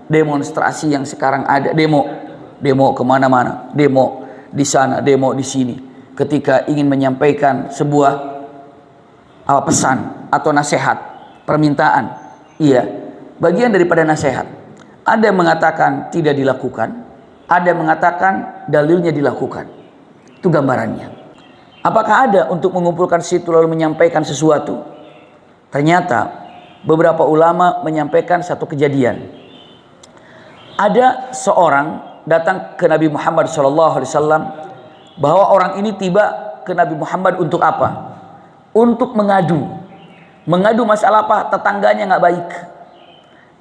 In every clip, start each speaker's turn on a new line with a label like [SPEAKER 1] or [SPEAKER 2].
[SPEAKER 1] demonstrasi yang sekarang ada, demo kemana-mana, demo di sana, demo di sini, ketika ingin menyampaikan sebuah pesan atau nasihat, permintaan, iya, bagian daripada nasihat. Ada yang mengatakan tidak dilakukan, ada yang mengatakan dalilnya dilakukan. Itu gambarannya. Apakah ada untuk mengumpulkan situ lalu menyampaikan sesuatu? Ternyata beberapa ulama menyampaikan satu kejadian. Ada seorang datang ke Nabi Muhammad SAW, bahwa orang ini tiba ke Nabi Muhammad untuk apa? Untuk mengadu masalah apa? Tetangganya nggak baik.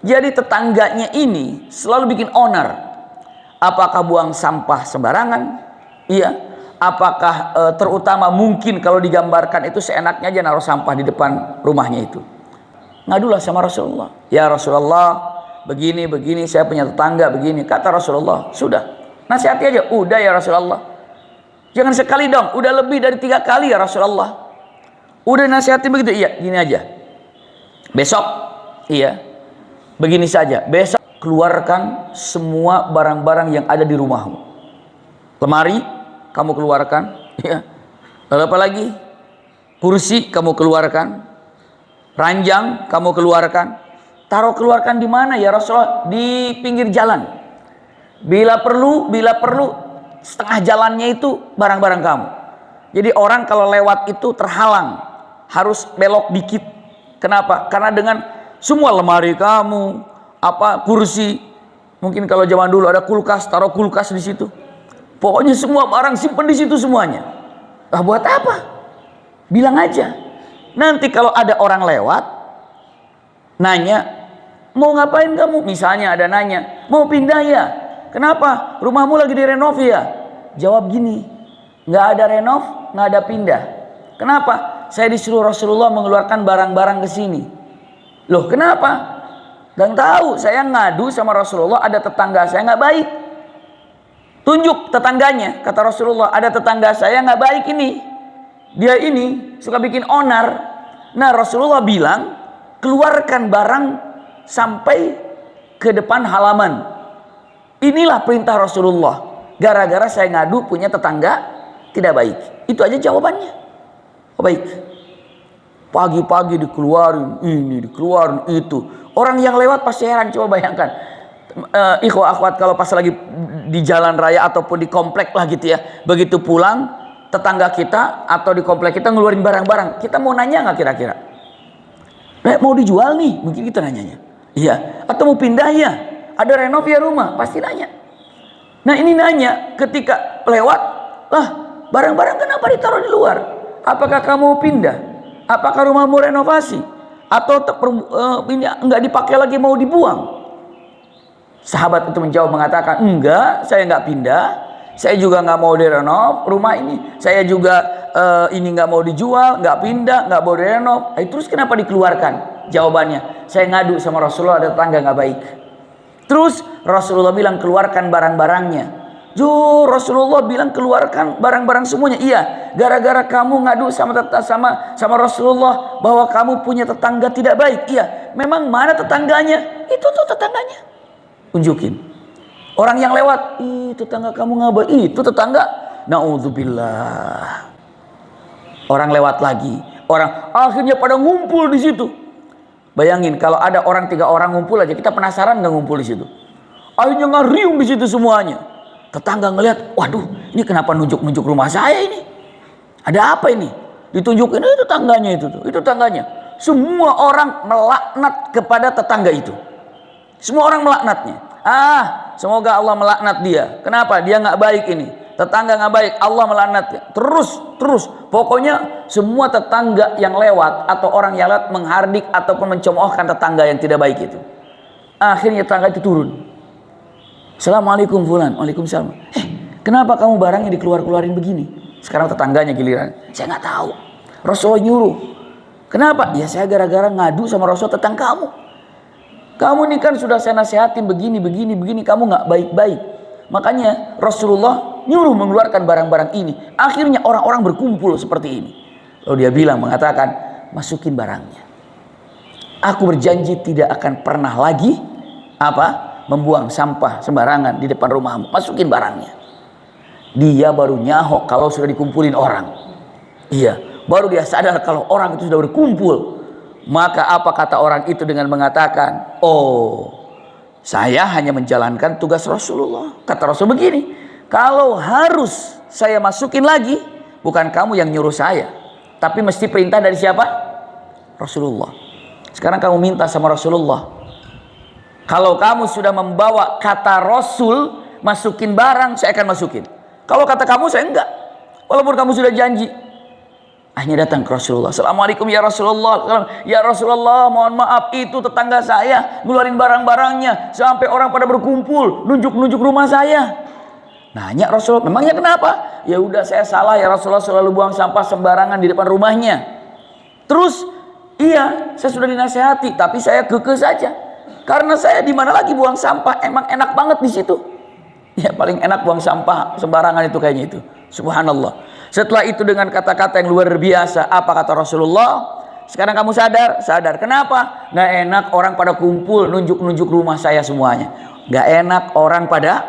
[SPEAKER 1] Jadi tetangganya ini selalu bikin onar. Apakah buang sampah sembarangan? Iya. Apakah terutama mungkin kalau digambarkan itu seenaknya aja naruh sampah di depan rumahnya itu. Ngadulah sama Rasulullah. Ya Rasulullah, begini saya punya tetangga begini. Kata Rasulullah, sudah, nasihati aja. Udah ya Rasulullah, jangan sekali dong, udah lebih dari 3 kali ya Rasulullah. Udah nasihati begitu. Iya, gini aja, besok, iya, begini saja, besok keluarkan semua barang-barang yang ada di rumahmu. Lemari kamu keluarkan, ya. Lalu apa lagi? Kursi kamu keluarkan, ranjang kamu keluarkan. Keluarkan di mana ya Rasulullah? Di pinggir jalan. Bila perlu setengah jalannya itu barang-barang kamu. Jadi orang kalau lewat itu terhalang, harus belok dikit. Kenapa? Karena dengan semua lemari kamu, kursi, mungkin kalau zaman dulu ada kulkas, taruh kulkas di situ. Pokoknya semua barang simpen di situ semuanya. Buat apa? Bilang aja. Nanti kalau ada orang lewat nanya, mau ngapain kamu? Misalnya ada nanya, mau pindah ya? Kenapa? Rumahmu lagi direnov ya? Jawab gini, nggak ada renov, nggak ada pindah. Kenapa? Saya disuruh Rasulullah mengeluarkan barang-barang ke sini. Loh, kenapa? Dan tahu saya ngadu sama Rasulullah, ada tetangga saya nggak baik. Tunjuk tetangganya, kata Rasulullah, ada tetangga saya nggak baik ini. Dia ini suka bikin onar. Nah, Rasulullah bilang, keluarkan barang sampai ke depan halaman. Inilah perintah Rasulullah. Gara-gara saya ngadu punya tetangga tidak baik. Itu aja jawabannya. Baik. Pagi-pagi dikeluarin ini, dikeluarin itu. Orang yang lewat pasti heran. Coba bayangkan, ikhwah akhwat, kalau pas lagi di jalan raya ataupun di komplek lah gitu ya, begitu pulang tetangga kita atau di komplek kita ngeluarin barang-barang, kita mau nanya nggak kira-kira? Mau dijual nih, mungkin kita nanyanya. Iya. Atau mau pindah ya? Ada renov ya rumah? Pasti nanya. Nah, ini nanya ketika lewat, lah barang-barang kenapa ditaruh di luar? Apakah kamu pindah? Apakah rumahmu renovasi? Atau ini nggak dipakai lagi, mau dibuang? Sahabat itu menjawab mengatakan, enggak, saya nggak pindah, saya juga nggak mau direnov rumah ini, saya juga ini nggak mau dijual, nggak pindah, nggak mau direnov. Terus kenapa dikeluarkan? Jawabannya, saya ngadu sama Rasulullah, ada tetangga nggak baik. Terus Rasulullah bilang keluarkan barang-barangnya. Rasulullah bilang keluarkan barang-barang semuanya. Iya, gara-gara kamu ngadu sama Rasulullah bahwa kamu punya tetangga tidak baik. Iya, memang mana tetangganya? Itu tuh tetangganya. Tunjukin. Orang yang lewat, tetangga kamu nggak baik, itu tetangga. Naudzubillah. Orang lewat lagi, orang akhirnya pada ngumpul di situ. Bayangin kalau ada 3 orang ngumpul aja, kita penasaran nggak ngumpul di situ? Akhirnya ngariung di situ semuanya. Tetangga ngelihat, waduh, ini kenapa nunjuk-nunjuk rumah saya ini? Ada apa ini? Ditunjukin, itu tetangganya itu tetangganya. Semua orang melaknat kepada tetangga itu. Semua orang melaknatnya. Semoga Allah melaknat dia. Kenapa? Dia nggak baik ini. Tetangga nggak baik, Allah melaknatnya. Terus. Pokoknya semua tetangga yang lewat atau orang yang lewat menghardik ataupun mencemoohkan tetangga yang tidak baik itu. Akhirnya tetangga itu turun. Assalamualaikum fulan. Waalaikumsalam. Kenapa kamu barangnya dikeluarin begini? Sekarang tetangganya giliran. Saya nggak tahu. Rasulullah nyuruh. Kenapa? Ya saya gara-gara ngadu sama Rasul tentang kamu. Kamu ini kan sudah saya nasihatin begini, kamu nggak baik-baik. Makanya Rasulullah nyuruh mengeluarkan barang-barang ini. Akhirnya orang-orang berkumpul seperti ini. Lalu dia bilang, mengatakan, masukin barangnya. Aku berjanji tidak akan pernah lagi membuang sampah sembarangan di depan rumahmu, masukin barangnya. Dia baru nyahok kalau sudah dikumpulin orang. Iya, baru dia sadar kalau orang itu sudah berkumpul. Maka apa kata orang itu dengan mengatakan, oh, saya hanya menjalankan tugas Rasulullah. Kata Rasul begini, kalau harus saya masukin lagi, bukan kamu yang nyuruh saya, tapi mesti perintah dari siapa? Rasulullah. Sekarang kamu minta sama Rasulullah, kalau kamu sudah membawa kata Rasul, masukin barang, saya akan masukin. Kalau kata kamu, saya enggak. Walaupun kamu sudah janji. Akhirnya datang ke Rasulullah. Assalamualaikum ya Rasulullah. Ya Rasulullah, mohon maaf, itu tetangga saya ngeluarin barang-barangnya sampai orang pada berkumpul, nunjuk-nunjuk rumah saya. Nanya Rasulullah, memangnya kenapa? Ya udah, saya salah ya Rasulullah, selalu buang sampah sembarangan di depan rumahnya. Terus, iya, saya sudah dinasehati, tapi saya kekeh saja. Karena saya di mana lagi buang sampah, emang enak banget di situ. Ya paling enak buang sampah sembarangan itu kayaknya itu. Subhanallah. Setelah itu dengan kata-kata yang luar biasa, apa kata Rasulullah? Sekarang kamu sadar? Sadar. Kenapa? Nggak enak orang pada kumpul, nunjuk-nunjuk rumah saya semuanya. Nggak enak orang pada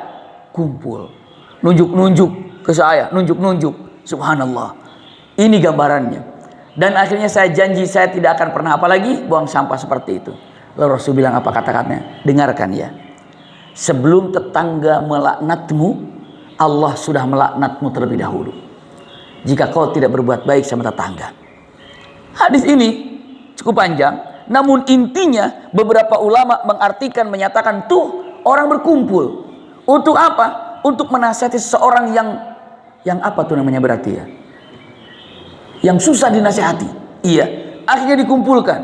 [SPEAKER 1] kumpul, nunjuk-nunjuk ke saya, nunjuk-nunjuk. Subhanallah. Ini gambarannya. Dan akhirnya saya janji saya tidak akan pernah apalagi buang sampah seperti itu. Lalu Rasul bilang apa kata-katanya? Dengarkan ya. Sebelum tetangga melaknatmu, Allah sudah melaknatmu terlebih dahulu, jika kau tidak berbuat baik sama tetangga. Hadis ini cukup panjang, namun intinya beberapa ulama mengartikan, menyatakan tuh orang berkumpul untuk apa? Untuk menasihati seseorang yang apa tuh namanya berarti ya? Yang susah dinasihati. Iya, akhirnya dikumpulkan.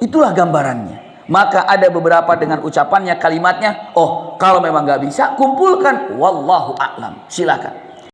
[SPEAKER 1] Itulah gambarannya. Maka ada beberapa dengan ucapannya, kalimatnya, oh kalau memang nggak bisa kumpulkan, wallahu a'lam, silakan.